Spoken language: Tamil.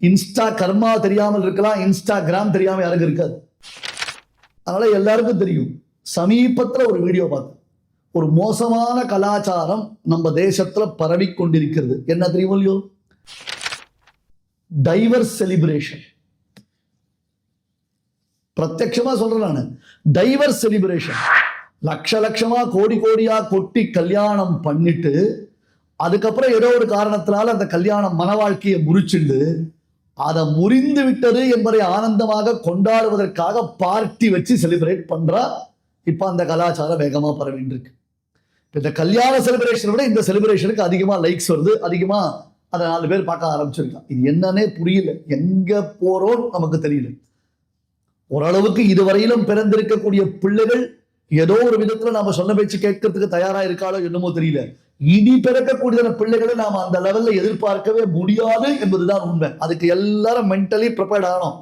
இன்ஸ்டா கர்மா தெரியாமல் இருக்கலாம், இன்ஸ்டாகிராம் தெரியாம யாருக்கு இருக்காது. அதனால எல்லாருக்கும் தெரியும். சமீபத்துல ஒரு வீடியோ பார்த்தேன். ஒரு மோசமான கலாச்சாரம் நம்ம தேசத்துல பரவி கொண்டிருக்கிறது. என்ன தெரியுமோ இல்லையோ, டைவர்ஸ் செலிப்ரேஷன். பிரத்யட்சமா சொல்றேன் நானு, டைவர்ஸ் செலிப்ரேஷன். லட்சமா கோடி கோடியா கொட்டி கல்யாணம் பண்ணிட்டு அதுக்கப்புறம் ஏதோ ஒரு காரணத்தினால அந்த கல்யாணம் மன வாழ்க்கையை முறிச்சுண்டு அதை முறிந்து விட்டது என்பதை ஆனந்தமாக கொண்டாடுவதற்காக பார்ட்டி வச்சு செலிப்ரேட் பண்றா. இப்ப அந்த கலாச்சாரம் வேகமா பரவிட்டு இருக்கு. இந்த கல்யாண செலிப்ரேஷனை விட இந்த செலிப்ரேஷனுக்கு அதிகமா லைக்ஸ் வருது, அதிகமா அதை 4 பேர் பார்க்க ஆரம்பிச்சிருக்கான். இது என்னன்னே புரியல, எங்க போறோம் நமக்கு தெரியல. ஓரளவுக்கு இதுவரையிலும் பிறந்திருக்கக்கூடிய பிள்ளைகள் ஏதோ ஒரு விதத்துல நாம சொன்ன பேச்சு கேட்கறதுக்கு தயாரா இருக்காளோ என்னமோ தெரியல. இனி பிறக்கக்கூடிய பிள்ளைகளை நாம அந்த லெவல்ல எதிர்பார்க்கவே முடியாது என்பதுதான் உண்மை. அதுக்கு எல்லாரும் மென்டலி ப்ரிப்பேர்ட் ஆகணும்.